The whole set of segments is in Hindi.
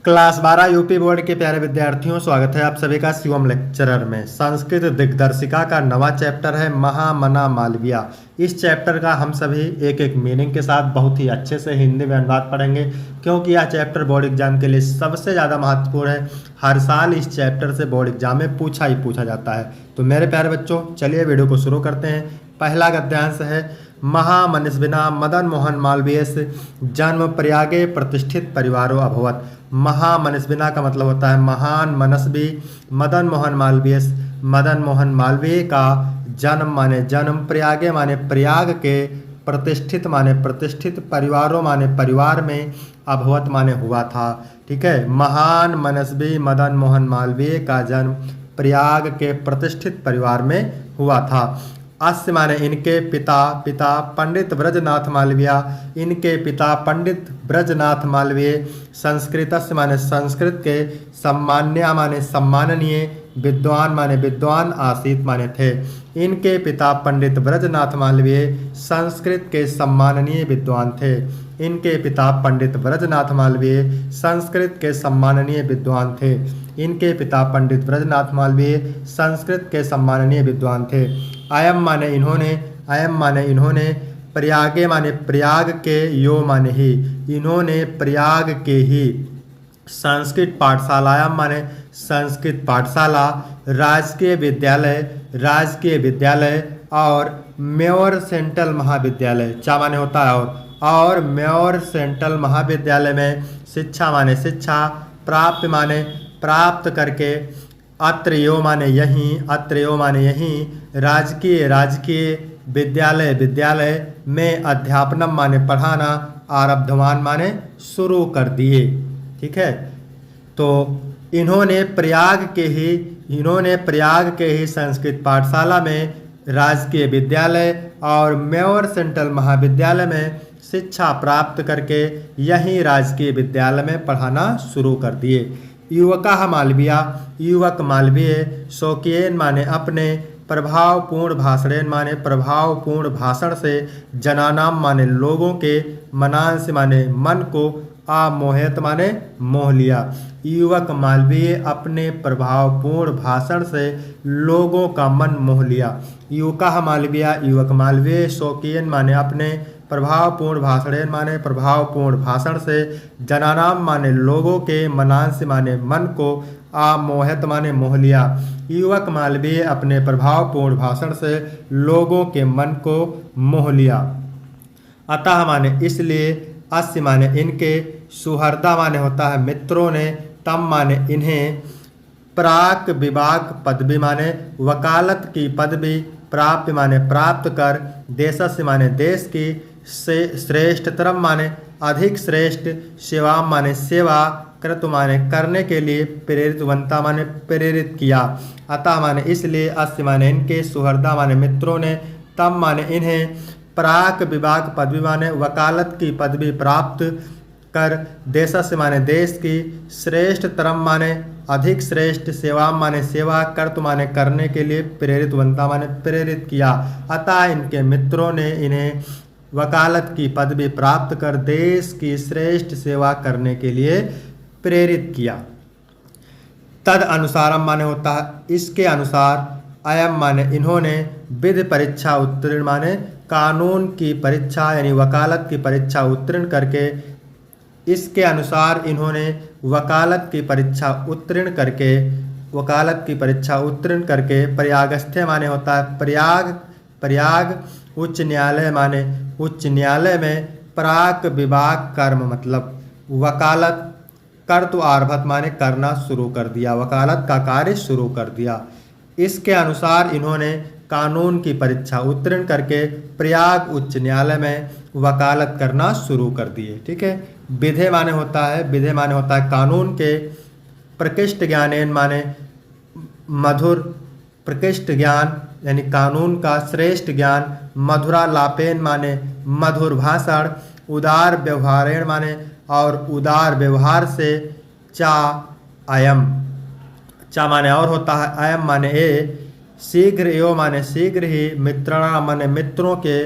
क्लास 12 यूपी बोर्ड के प्यारे विद्यार्थियों, स्वागत है आप सभी का शिवम लेक्चरर में। संस्कृत दिग्दर्शिका का नवा चैप्टर है महामना मालविया। इस चैप्टर का हम सभी एक एक मीनिंग के साथ बहुत ही अच्छे से हिंदी में अनुवाद पढ़ेंगे, क्योंकि यह चैप्टर बोर्ड एग्जाम के लिए सबसे ज़्यादा महत्वपूर्ण है। हर साल इस चैप्टर से बोर्ड एग्जाम में पूछा ही पूछा जाता है। तो मेरे प्यारे बच्चों, चलिए वीडियो को शुरू करते हैं। पहला गद्यांश है, महामनस्विना मदन मोहन मालवीय जन्म प्रयागे प्रतिष्ठित परिवारों अभवत। महामनस्विना का मतलब होता है महान मनस्वी। मदन मोहन मालवीय का जन्म माने जन्म, प्रयागे माने प्रयाग के, प्रतिष्ठित माने प्रतिष्ठित, परिवारों माने परिवार में, अभवत माने हुआ था। ठीक है, महान मनस्वी मदन मोहन मालवीय का जन्म प्रयाग के प्रतिष्ठित परिवार में हुआ था। अस्य माने इनके पिता पंडित ब्रजनाथ मालवीय, इनके पिता पंडित ब्रजनाथ मालवीय। संस्कृतस्य माने संस्कृत के, सम्मान्य माने सम्माननीय, विद्वान माने विद्वान, आसीत माने थे। इनके पिता पंडित ब्रजनाथ मालवीय संस्कृत के सम्माननीय विद्वान थे। इनके पिता पंडित ब्रजनाथ मालवीय संस्कृत के सम्माननीय विद्वान थे। इनके पिता पंडित ब्रजनाथ मालवीय संस्कृत के सम्माननीय विद्वान थे। अयम माने इन्होंने, अयम माने इन्होंने, प्रयागे माने प्रयाग के, यो माने ही, इन्होंने प्रयाग के ही संस्कृत पाठशालायाम माने संस्कृत पाठशाला, राजकीय विद्यालय, राजकीय विद्यालय और म्योर सेंट्रल महाविद्यालय, चा माने होता है और म्योर सेंट्रल महाविद्यालय में शिक्षा माने शिक्षा, प्राप्त माने प्राप्त करके, अत्र यो माने यहीं, अत्र यो माने यहीं, राजकीय राजकीय, विद्यालय विद्यालय में, अध्यापनम माने पढ़ाना, आरब्धवान माने शुरू कर दिए। ठीक है, तो इन्होंने प्रयाग के ही संस्कृत पाठशाला में, राजकीय विद्यालय और म्योर सेंट्रल महाविद्यालय में शिक्षा प्राप्त करके यहीं राजकीय विद्यालय में पढ़ाना शुरू कर दिए। युवका मालवीय, युवक मालवीय, शौकीन माने अपने, प्रभावपूर्ण भाषणेन माने प्रभावपूर्ण भाषण से, जनानाम माने लोगों के, मनांस माने मन को, आमोहित माने मोह लिया। युवक मालवीय अपने प्रभावपूर्ण भाषण से लोगों का मन मोह लिया। युवका मालवीय, युवक मालवीय, शौकीन माने अपने, प्रभावपूर्ण भाषणेन माने प्रभावपूर्ण भाषण से, जनानाम माने लोगों के, मनांस माने मन को, आमोहित माने मोह लिया। युवक मालवीय अपने प्रभावपूर्ण भाषण से लोगों के मन को मोह लिया। अतः माने इसलिए, अस्य माने इनके, सुहृदा माने होता है मित्रों ने, तम माने इन्हें, प्राक विभाग पदवी माने वकालत की पदवी, प्राप्त माने प्राप्त कर, देशस्य माने देश की, से श्रेष्ठतरम माने अधिक श्रेष्ठ, सेवा माने सेवा, कृत माने करने के लिए, प्रेरितवंता माने प्रेरित किया। अतः माने इसलिए, अस्य माने इनके, सुहृदा माने मित्रों ने, तम माने इन्हें, प्राक विभाग पदवी माने वकालत की पदवी प्राप्त कर, देशस्य माने देश की, श्रेष्ठतरम माने अधिक श्रेष्ठ, सेवा माने सेवा, कर्त माने करने के लिए, प्रेरितवंता माने प्रेरित किया। अतः इनके मित्रों ने इन्हें वकालत की पदवी प्राप्त कर देश की श्रेष्ठ सेवा करने के लिए प्रेरित किया। तद अनुसारम माने होता है इसके अनुसार, अयम माने इन्होंने, विधि परीक्षा उत्तीर्ण माने कानून की परीक्षा यानी वकालत की परीक्षा उत्तीर्ण करके, इसके अनुसार इन्होंने वकालत की परीक्षा उत्तीर्ण करके, वकालत की परीक्षा उत्तीर्ण करके, प्रयागस्थ माने होता है प्रयाग, प्रयाग उच्च न्यायालय माने उच्च न्यायालय में, प्राक विभाग कर्म मतलब वकालत, कर्तु आरभत माने करना शुरू कर दिया, वकालत का कार्य शुरू कर दिया। इसके अनुसार इन्होंने कानून की परीक्षा उत्तीर्ण करके प्रयाग उच्च न्यायालय में वकालत करना शुरू कर दिए। ठीक है, विधे माने होता है, विधे माने होता है कानून के, प्रकृष्ट ज्ञानेन माने मधुर, प्रकृष्ट ज्ञान यानी कानून का श्रेष्ठ ज्ञान, मधुरा लापेन माने मधुर भाषण, उदार व्यवहारेण माने और उदार व्यवहार से, चा अयम, चा माने और होता है, अयम माने ए, शीघ्र यो माने शीघ्र ही, मित्रणा माने मित्रों के,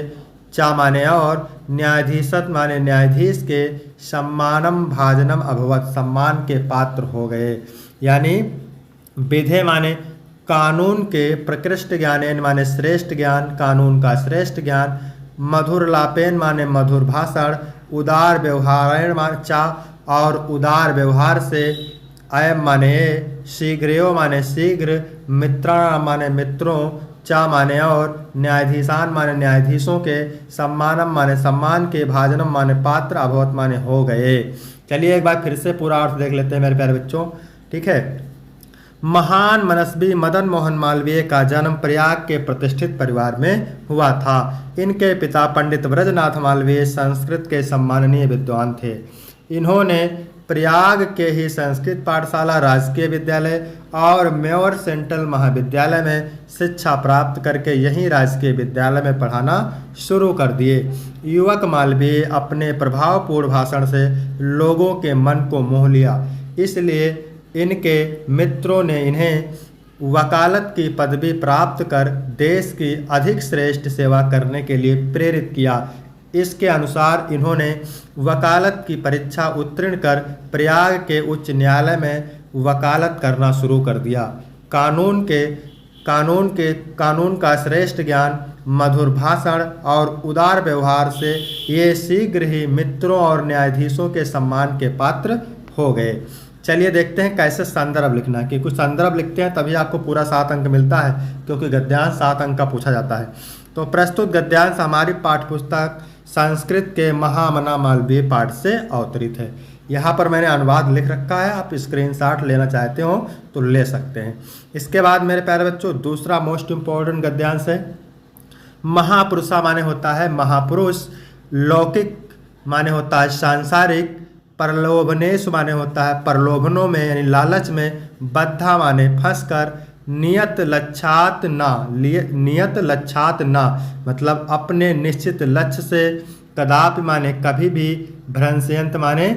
चा माने और, न्यायाधीशत माने न्यायाधीश के, सम्मानम भाजनम अभवत, सम्मान के पात्र हो गए। यानी विधे माने कानून के, प्रकृष्ट ज्ञानेन माने श्रेष्ठ ज्ञान, कानून का श्रेष्ठ ज्ञान, मधुर लापेन माने मधुर भाषण, उदार व्यवहारेण माने चा, और उदार व्यवहार से, अयम माने शीघ्रयो माने शीघ्र, मित्राणाम माने मित्रों, चा माने और, न्यायाधीशान माने न्यायाधीशों के, सम्मानम माने सम्मान के, भाजनम माने पात्र, अभवत माने हो गए। चलिए एक बार फिर से पूरा अर्थ देख लेते हैं मेरे प्यारे बच्चों, ठीक है। महान मनस्वी मदन मोहन मालवीय का जन्म प्रयाग के प्रतिष्ठित परिवार में हुआ था। इनके पिता पंडित ब्रजनाथ मालवीय संस्कृत के सम्माननीय विद्वान थे। इन्होंने प्रयाग के ही संस्कृत पाठशाला, राजकीय विद्यालय और म्योर सेंट्रल महाविद्यालय में शिक्षा प्राप्त करके यहीं राजकीय विद्यालय में पढ़ाना शुरू कर दिए। युवक मालवीय अपने प्रभावपूर्ण भाषण से लोगों के मन को मोह लिया, इसलिए इनके मित्रों ने इन्हें वकालत की पदवी प्राप्त कर देश की अधिक श्रेष्ठ सेवा करने के लिए प्रेरित किया। इसके अनुसार इन्होंने वकालत की परीक्षा उत्तीर्ण कर प्रयाग के उच्च न्यायालय में वकालत करना शुरू कर दिया। कानून का श्रेष्ठ ज्ञान, मधुर भाषण और उदार व्यवहार से ये शीघ्र ही मित्रों और न्यायाधीशों के सम्मान के पात्र हो गए। चलिए देखते हैं कैसे संदर्भ लिखना है, कि कुछ संदर्भ लिखते हैं तभी आपको पूरा 7 अंक मिलता है, क्योंकि गद्यांश 7 अंक का पूछा जाता है। तो प्रस्तुत गद्यांश हमारी पाठ्यपुस्तक संस्कृत के महामना मालवीय पाठ से अवतरित है। यहाँ पर मैंने अनुवाद लिख रखा है, आप स्क्रीनशॉट लेना चाहते हो तो ले सकते हैं। इसके बाद मेरे प्यारे बच्चों दूसरा मोस्ट इम्पोर्टेंट गद्यांश है महापुरुषा, माने होता है महापुरुष, लौकिक माने होता है सांसारिक, प्रलोभनेश माने होता है प्रलोभनों में यानी लालच में, बद्धा माने फंसकर, नियत लक्ष्यात ना मतलब अपने निश्चित लक्ष्य से, कदापि माने कभी भी, भ्रंशयंत माने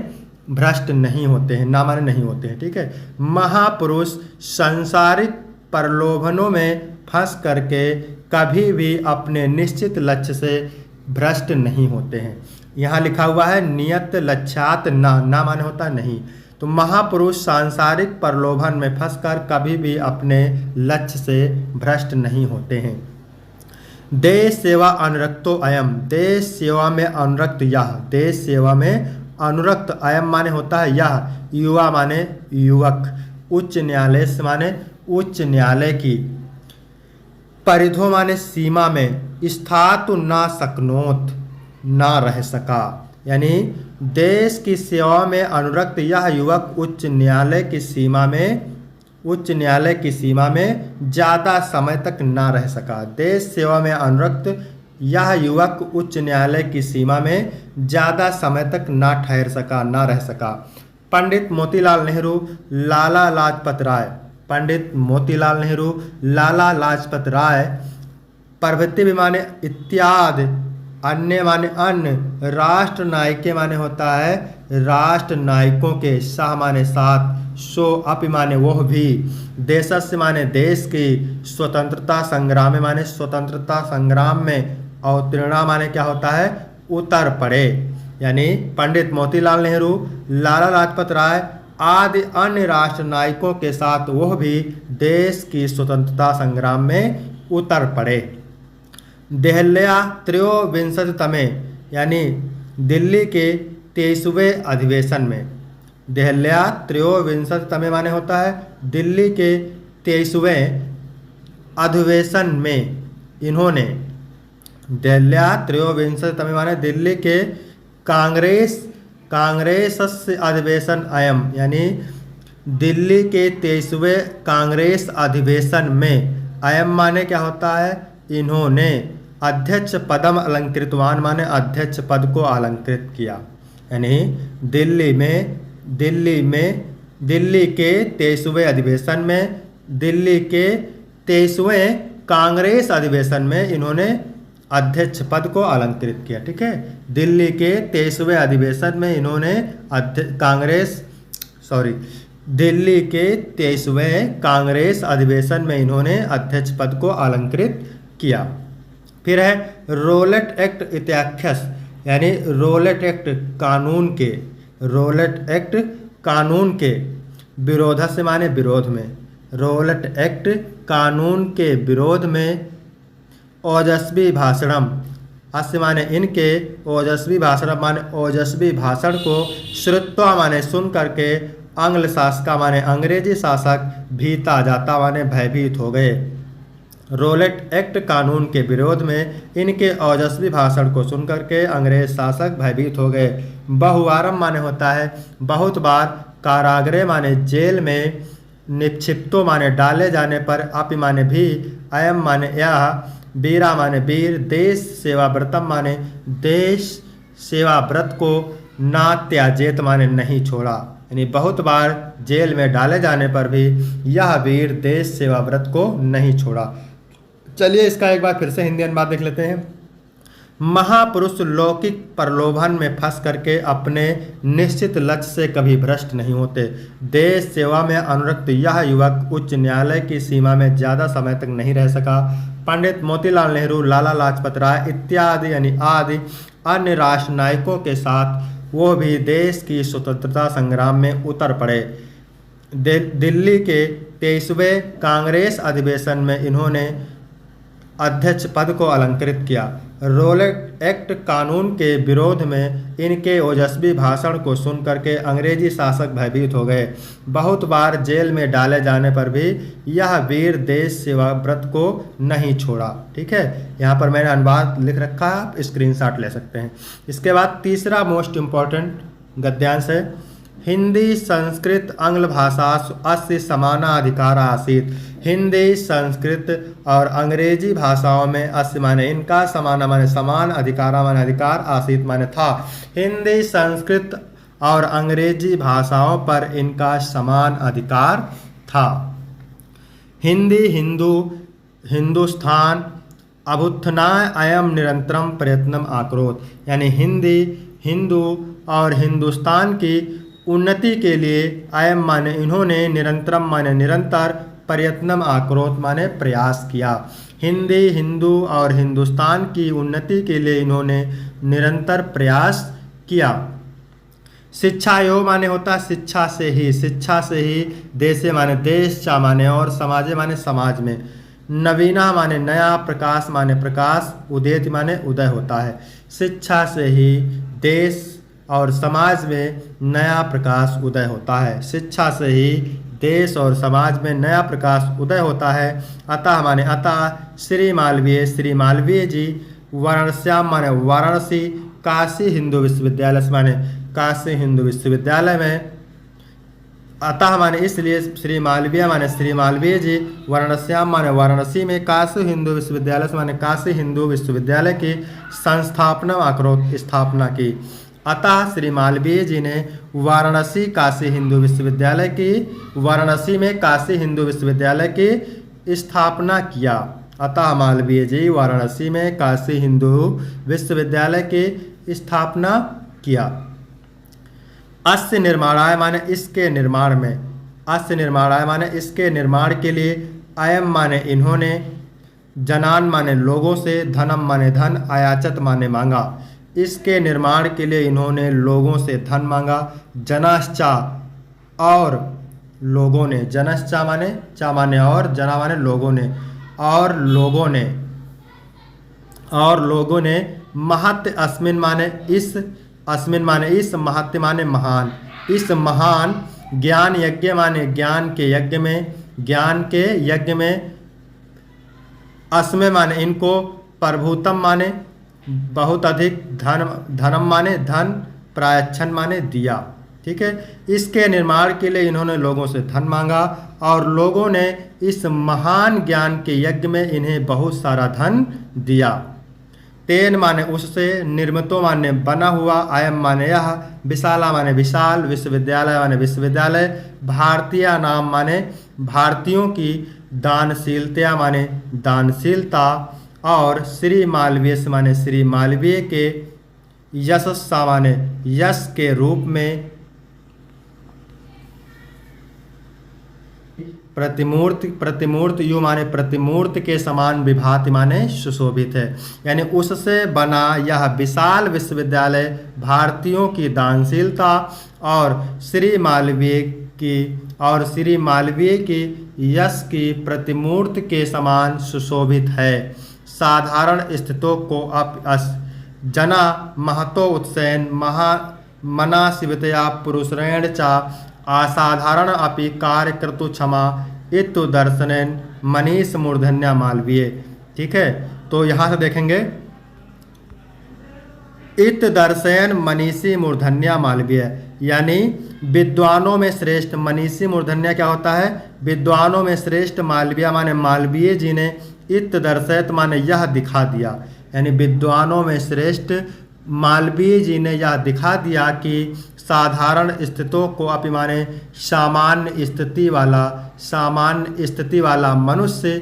भ्रष्ट नहीं होते हैं, ना माने नहीं होते हैं, ठीक है। महापुरुष सांसारिक प्रलोभनों में फंस करके कभी भी अपने निश्चित लक्ष्य से भ्रष्ट नहीं होते हैं। यहाँ लिखा हुआ है नियत लक्ष्यात ना माने होता नहीं। तो महापुरुष सांसारिक प्रलोभन में फंसकर कभी भी अपने लक्ष्य से भ्रष्ट नहीं होते हैं। देश सेवा अनुरक्तो अयम, देश सेवा में अनुरक्त यह, देश सेवा में अनुरक्त अयम माने होता है यह, युवा माने युवक, उच्च न्यायालय से माने उच्च न्यायालय की, परिधो माने सीमा में, स्थातु ना सकनोत ना रह सका, यानी देश की सेवा में अनुरक्त यह युवक उच्च न्यायालय की सीमा में ज़्यादा समय तक ना रह सका। देश सेवा में अनुरक्त यह युवक उच्च न्यायालय की सीमा में ज़्यादा समय तक ना ठहर सका, ना रह सका। पंडित मोतीलाल नेहरू, लाला लाजपत राय, पंडित मोतीलाल नेहरू, लाला लाजपत राय प्रभृति भी माने इत्यादि, अन्य माने अन्य, राष्ट्र नायके माने होता है राष्ट्र नायकों के, सह माने साथ, सो अपि माने वह भी, देशस्य माने देश की, स्वतंत्रता संग्राम माने स्वतंत्रता संग्राम में, अवतीर्णा माने क्या होता है उतर पड़े। यानी पंडित मोतीलाल नेहरू, लाला लाजपत राय आदि अन्य राष्ट्र नायकों के साथ वह भी देश की स्वतंत्रता संग्राम में उतर पड़े। देहल्या त्रयोविंशतितमे यानी दिल्ली के 23वें अधिवेशन में, देहल्या त्रयोविंशतितमे माने होता है दिल्ली के 23वें अधिवेशन में इन्होंने, देहल्या त्रयोविंशतितमे माने दिल्ली के कांग्रेस अधिवेशन अयम, यानी दिल्ली के 23वें कांग्रेस अधिवेशन में, अयम माने क्या होता है इन्होंने, अध्यक्ष पदम अलंकृतवान माने अध्यक्ष पद को अलंकृत किया। यानी दिल्ली के 23वें अधिवेशन में, दिल्ली के 23वें कांग्रेस अधिवेशन में इन्होंने अध्यक्ष पद को अलंकृत किया, ठीक है। दिल्ली के 23वें अधिवेशन में इन्होंने दिल्ली के 23वें कांग्रेस अधिवेशन में इन्होंने अध्यक्ष पद को अलंकृत किया। फिर है रोलेट एक्ट इत्याख्यस, यानी रोलेट एक्ट कानून के, रोलेट एक्ट कानून के विरोध से माने विरोध में, रोलेट एक्ट कानून के विरोध में ओजस्वी भाषणम अस्य माने इनके, ओजस्वी भाषण माने ओजस्वी भाषण को श्रुत्वा माने सुन करके आंग्ल शासका माने अंग्रेजी शासक भीता जाता माने भयभीत हो गए। रोलेट एक्ट कानून के विरोध में इनके ओजस्वी भाषण को सुनकर के अंग्रेज शासक भयभीत हो गए। बहुवारम माने होता है बहुत बार, कारागृह माने जेल में, निक्षिप्तो माने डाले जाने पर, अपि माने भी, अयम माने यह, वीरा माने वीर, देश सेवा व्रतम माने देश सेवा व्रत को, ना त्याजेत माने नहीं छोड़ा, यानी बहुत बार जेल में डाले जाने पर भी यह वीर देश सेवा व्रत को नहीं छोड़ा। चलिए इसका एक बार फिर से हिंदी अनुवाद देख लेते हैं। महापुरुष लौकिक प्रलोभन में फंस करके अपने निश्चित लक्ष्य से कभी भ्रष्ट नहीं होते। देश सेवा में अनुरक्त यह युवक उच्च न्यायालय की सीमा में ज़्यादा समय तक नहीं रह सका। पंडित मोतीलाल नेहरू, लाला लाजपत राय इत्यादि यानी आदि अन्य राष्ट्र नायकों के साथ वो भी देश की स्वतंत्रता संग्राम में उतर पड़े। दिल्ली के 23वें कांग्रेस अधिवेशन में इन्होंने अध्यक्ष पद को अलंकृत किया। रोलेट एक्ट कानून के विरोध में इनके ओजस्वी भाषण को सुन करके अंग्रेजी शासक भयभीत हो गए। बहुत बार जेल में डाले जाने पर भी यह वीर देश सेवा व्रत को नहीं छोड़ा। ठीक है, यहाँ पर मैंने अनुवाद लिख रखा है, आप स्क्रीनशॉट ले सकते हैं। इसके बाद तीसरा मोस्ट इम्पॉर्टेंट गद्यांश है, हिंदी संस्कृत आंग्ल भाषा अस्य समाना अधिकार आसीत। हिंदी संस्कृत और अंग्रेजी भाषाओं में अस्य माने इनका, समाना माने समान, अधिकारा माने अधिकार, आसीत माने था। हिंदी संस्कृत और अंग्रेजी भाषाओं पर इनका समान अधिकार था। हिंदी हिंदू हिंदुस्तान अभ्युत्थानाय अयम निरंतरम प्रयत्नम आक्रोत, यानी हिंदी हिंदू और हिंदुस्तान की उन्नति के लिए अयम माने इन्होंने, निरंतरम माने निरंतर, प्रयत्नम आक्रोत माने प्रयास किया। हिंदी हिंदू और हिंदुस्तान की उन्नति के लिए इन्होंने निरंतर प्रयास किया। शिक्षा यो माने होता शिक्षा से ही, शिक्षा से ही, देशे माने देश, चा माने और, समाजे माने समाज में, नवीना माने नया, प्रकाश माने प्रकाश, उदेति माने उदय होता है। शिक्षा से ही देश और समाज में नया प्रकाश उदय होता है। शिक्षा से ही देश और समाज में नया प्रकाश उदय होता है। अतः माने अतः श्री मालवीय जी वाराणस्याम माने वाराणसी, काशी हिंदू विश्वविद्यालय माने काशी हिंदू विश्वविद्यालय में, अतः माने इसलिए श्री मालवीय जी वाराणस्याम माने वाराणसी में, काशी हिंदू विश्वविद्यालय माने काशी हिंदू विश्वविद्यालय की संस्थापना आक्रोत स्थापना की। अतः श्री मालवीय जी ने वाराणसी काशी हिंदू विश्वविद्यालय की, वाराणसी में काशी हिंदू विश्वविद्यालय की स्थापना किया। अतः मालवीय जी वाराणसी में काशी हिंदू विश्वविद्यालय की स्थापना किया। अस्य निर्माणाय माने इसके निर्माण में, अस्य निर्माणाय माने इसके निर्माण के लिए, अयम माने इन्होंने, जनान माने लोगों से, धनम माने धन, आयाचत माने मांगा। इसके निर्माण के लिए इन्होंने लोगों से धन मांगा। जनाश्चा और लोगों ने, जनश्चा माने चा माने और, जना माने लोगों ने, और लोगों ने महत्व अस्मिन माने इस, अस्मिन माने इस, महत्व माने महान, इस महान ज्ञान यज्ञ माने ज्ञान के यज्ञ में, ज्ञान के यज्ञ में, अस्मे माने इनको, प्रभुतम माने बहुत अधिक, धनम माने धन, प्रायच्छन माने दिया। ठीक है, इसके निर्माण के लिए इन्होंने लोगों से धन मांगा और लोगों ने इस महान ज्ञान के यज्ञ में इन्हें बहुत सारा धन दिया। तेन माने उससे, निर्मितो माने बना हुआ, अयम माने यह, विशाला माने विशाल, विश्वविद्यालय माने विश्वविद्यालय, भारतीय नाम माने भारतीयों की, दानशीलता माने दानशीलता, और श्री मालवीय से माने श्री मालवीय के, यशस्सा माने यश के रूप में, प्रतिमूर्ति, प्रतिमूर्ति यू माने प्रतिमूर्ति के समान विभाति माने सुशोभित है। यानी उससे बना यह विशाल विश्वविद्यालय भारतीयों की दानशीलता और श्री मालवीय की यश की प्रतिमूर्ति के समान सुशोभित है। साधारण स्थितों को जना महतो उत्सैन मना शिवतया पुरुषरेण चा असाधारण अपि कार्यकर्तु क्षमा इतु दर्शनेन मनीष मूर्धन्या मालवीय। ठीक है, तो यहाँ से देखेंगे इत दर्शयन मनीषी मूर्धन्या मालवीय, यानी विद्वानों में श्रेष्ठ। मनीषी मूर्धन्या क्या होता है? विद्वानों में श्रेष्ठ। मालवीय माने मालवीय जी ने, इत दर्शयत माने यह दिखा दिया, यानी विद्वानों में श्रेष्ठ मालवीय जी ने यह दिखा दिया कि साधारण स्थितों को अपि माने सामान्य स्थिति वाला मनुष्य,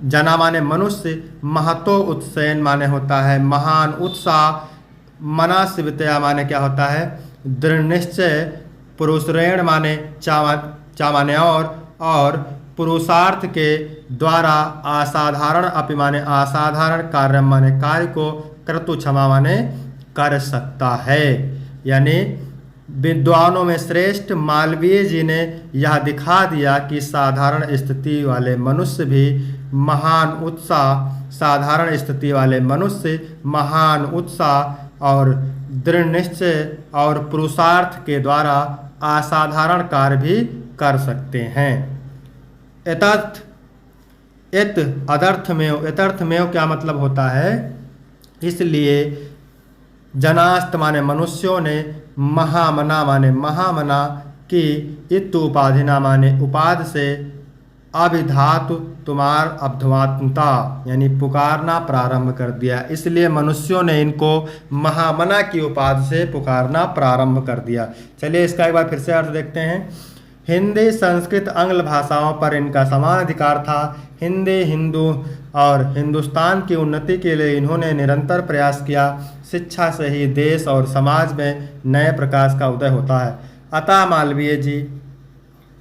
जना माने मनुष्य, महतो उत्सैन माने होता है महान उत्साह, मना शिवतया माने क्या होता है? दृढ़ निश्चय, पुरुषरेण माने चा माने और पुरुषार्थ के द्वारा असाधारण अपि माने असाधारण कार्य माने कार्य को कर्तु क्षमा माने कर सकता है। यानी विद्वानों में श्रेष्ठ मालवीय जी ने यह दिखा दिया कि साधारण स्थिति वाले मनुष्य भी महान उत्साह और दृढ़ निश्चय और पुरुषार्थ के द्वारा असाधारण कार्य भी कर सकते हैं। यथार्थमेव क्या मतलब होता है? इसलिए जनास्त माने मनुष्यों ने महामना की इत उपाधिना माने उपाधि से अभिधातु तुम्हार अब्धवात्मता, यानी पुकारना प्रारंभ कर दिया। इसलिए मनुष्यों ने इनको महामना की उपाधि से पुकारना प्रारंभ कर दिया। चलिए इसका एक बार फिर से अर्थ देखते हैं। हिंदी, संस्कृत, आंग्ल भाषाओं पर इनका समान अधिकार था। हिंदी, हिंदू और हिंदुस्तान की उन्नति के लिए इन्होंने निरंतर प्रयास किया। शिक्षा से ही देश और समाज में नए प्रकाश का उदय होता है। अतः मालवीय जी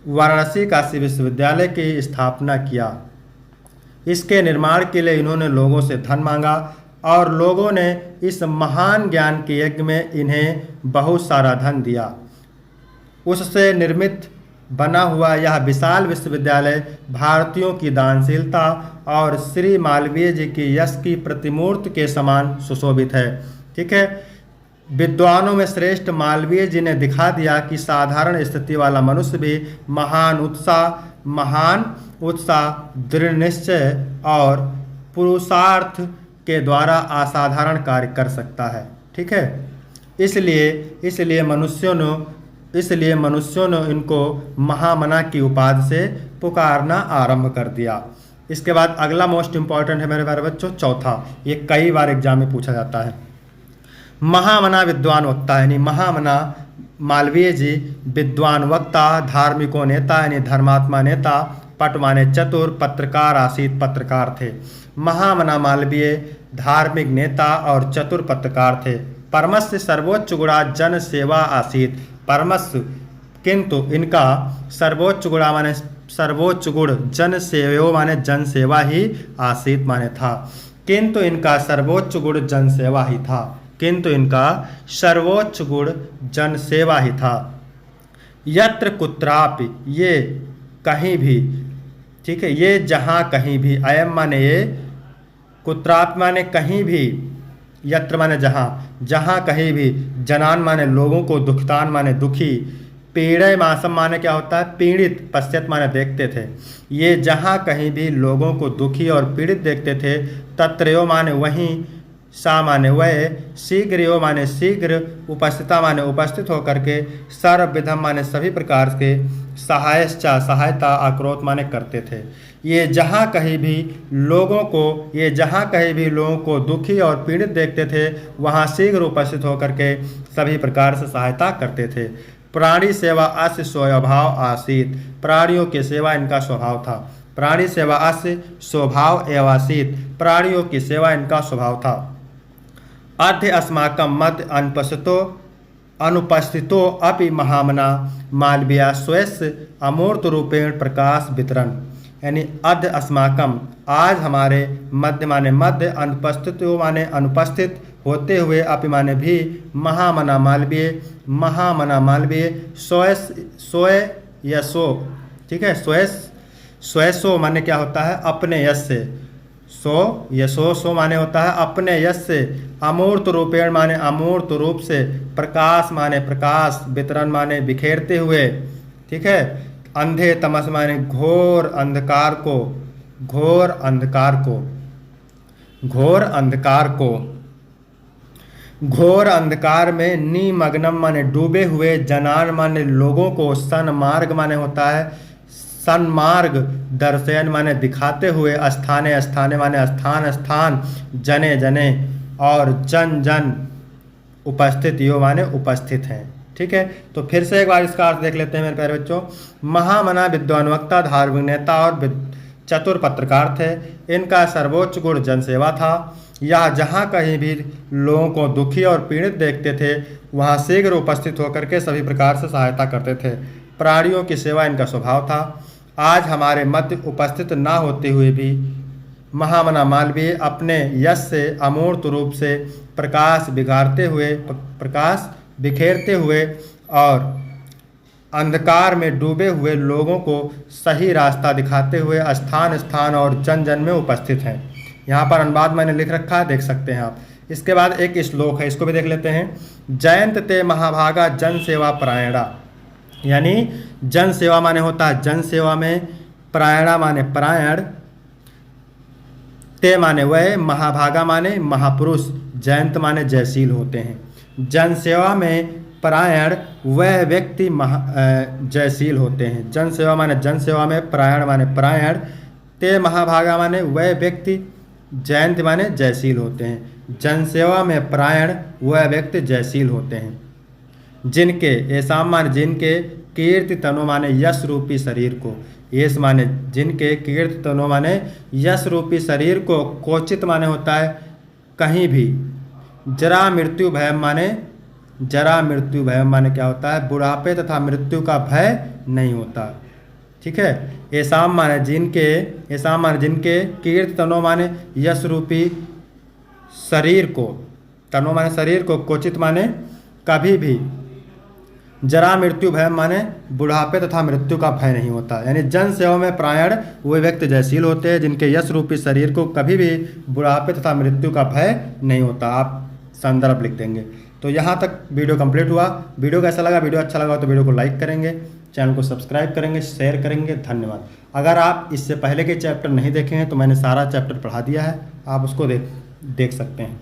वाराणसी काशी विश्वविद्यालय की स्थापना किया। इसके निर्माण के लिए इन्होंने लोगों से धन मांगा और लोगों ने इस महान ज्ञान के यज्ञ में इन्हें बहुत सारा धन दिया। उससे निर्मित बना हुआ यह विशाल विश्वविद्यालय भारतीयों की दानशीलता और श्री मालवीय जी की यश की प्रतिमूर्ति के समान सुशोभित है। ठीक है, विद्वानों में श्रेष्ठ मालवीय जी ने दिखा दिया कि साधारण स्थिति वाला मनुष्य भी महान उत्साह, दृढ़ निश्चय और पुरुषार्थ के द्वारा असाधारण कार्य कर सकता है। ठीक है, इसलिए मनुष्यों ने इनको महामना की उपाधि से पुकारना आरंभ कर दिया। इसके बाद अगला मोस्ट इंपॉर्टेंट है मेरे प्यारे बच्चों, चौथा। ये कई बार एग्जाम में पूछा जाता है। महामना विद्वान वक्ता, यानी महामना मालवीय जी विद्वान वक्ता, धार्मिकों नेता यानी धर्मात्मा नेता, पट माने चतुर, पत्रकार आसीत पत्रकार थे। महामना मालवीय धार्मिक नेता और चतुर पत्रकार थे। परमस्य सर्वोच्च गुणा जन सेवा आसीत। परमस्य किंतु इनका सर्वोच्च गुणा माने सर्वोच्च गुण, जन सेवयो माने जन सेवा ही आसीत माने था। किंतु इनका सर्वोच्च गुण जन सेवा ही था। यत्र कुत्रापि, ये कहीं भी। ठीक है, ये जहाँ कहीं भी। अयम माने ये, कुत्रापि माने कहीं भी, यत्र माने जहाँ कहीं भी। जनान माने लोगों को, दुखितान माने दुखी, पीड़य मासम माने क्या होता है? पीड़ित, पश्चात माने देखते थे। ये जहाँ कहीं भी लोगों को दुखी और पीड़ित देखते थे। तत्रयो माने वहीं, सा माने वह, शीघ्रयो माने शीघ्र, उपस्थिता माने उपस्थित होकर के, सर्वविधम माने सभी प्रकार के, सहायश्चा सहायता, आक्रोत माने करते थे। ये जहाँ कहीं भी लोगों को दुखी और पीड़ित देखते थे, वहाँ शीघ्र उपस्थित होकर के सभी प्रकार से सहायता करते थे। प्राणी सेवा अस्य स्वभाव आसीत, प्राणियों की सेवा इनका स्वभाव था। प्राणी सेवा अस्य स्वभाव एवासीत, प्राणियों की सेवा इनका स्वभाव था। अर्थ अस्माकम मध्य अनुपस्थितो अनुपस्थितो अपि महामना मालवीय स्वस्य अमूर्त रूपेण प्रकाश वितरण, यानी अद्य अस्माकम, आज हमारे, मध्य माने मध्य, अनुपस्थितो माने अनुपस्थित होते हुए, अपि माने भी, महामना मालवीय, महामना मालवीय, स्वय यशो, ठीक है, स्वयसो माने क्या होता है, अपने यश से, सो यशो, सो माने होता है अपने यश से, अमूर्त रूपेण माने अमूर्त रूप से, प्रकाश माने प्रकाश, वितरण माने बिखेरते हुए, ठीक है, अंधे तमस माने घोर अंधकार को, घोर अंधकार को, घोर अंधकार को, घोर अंधकार में निमग्नम माने डूबे हुए, जनान माने लोगों को, सन्मार्ग माने होता है सन्मार्ग, दर्शयन माने दिखाते हुए, स्थाने स्थाने माने स्थान स्थान, जने जने, और जन जन, उपस्थित यो माने उपस्थित हैं, ठीक है। तो फिर से एक बार इसका अर्थ देख लेते हैं मेरे प्यारे बच्चों। महामना विद्वान वक्ता, धार्मिक नेता और चतुर पत्रकार थे। इनका सर्वोच्च गुण जनसेवा था। यह जहाँ कहीं भी लोगों को दुखी और पीड़ित देखते थे, वहाँ शीघ्र उपस्थित होकर के सभी प्रकार से सहायता करते थे। प्राणियों की सेवा इनका स्वभाव था। आज हमारे मध्य उपस्थित ना होते हुए भी महामना मालवीय अपने यश से अमूर्त रूप से प्रकाश बिगाड़ते हुए, प्रकाश बिखेरते हुए और अंधकार में डूबे हुए लोगों को सही रास्ता दिखाते हुए स्थान स्थान और जन जन में उपस्थित हैं। यहाँ पर अनुवाद मैंने लिख रखा है, देख सकते हैं आप। इसके बाद एक श्लोक है, इसको भी देख लेते हैं। जयंत ते महाभागा जन सेवा परायणा, यानी जन सेवा माने होता है जन सेवा में, परायणा माने परायण, ते माने वह, महाभागा माने महापुरुष, जयंत माने जयशील होते हैं। जन सेवा में परायण वह व्यक्ति जयशील होते हैं। जन सेवा माने जन सेवा में, परायण माने परायण, ते महाभागा माने वह व्यक्ति, जयंत माने जयशील होते हैं। जन सेवा में परायण वह व्यक्ति जयशील होते हैं। जिनके, ऐसा माने जिनके, कीर्ति तनो माने यश रूपी शरीर को, यश माने जिनके, कीर्ति तनो माने यश रूपी शरीर को, कोचित माने होता है कहीं भी, जरा मृत्यु भय माने, जरा मृत्यु भय माने क्या होता है, बुढ़ापे तथा मृत्यु का भय नहीं होता, ठीक है। ऐसा माने जिनके, ऐसा माने जिनके, कीर्ति तनो माने यश रूपी शरीर को, तनो माने शरीर को, कोचित माने कभी भी, जरा मृत्यु भय माने बुढ़ापे तथा मृत्यु का भय नहीं होता। यानी जन सेवा में प्रायण वे व्यक्ति जयशील होते हैं जिनके यश रूपी शरीर को कभी भी बुढ़ापे तथा मृत्यु का भय नहीं होता। आप संदर्भ लिख देंगे। तो यहाँ तक वीडियो कंप्लीट हुआ। वीडियो कैसा लगा? वीडियो अच्छा लगा तो वीडियो को लाइक करेंगे, चैनल को सब्सक्राइब करेंगे, शेयर करेंगे। धन्यवाद। अगर आप इससे पहले के चैप्टर नहीं देखे हैं तो मैंने सारा चैप्टर पढ़ा दिया है, आप उसको देख सकते हैं।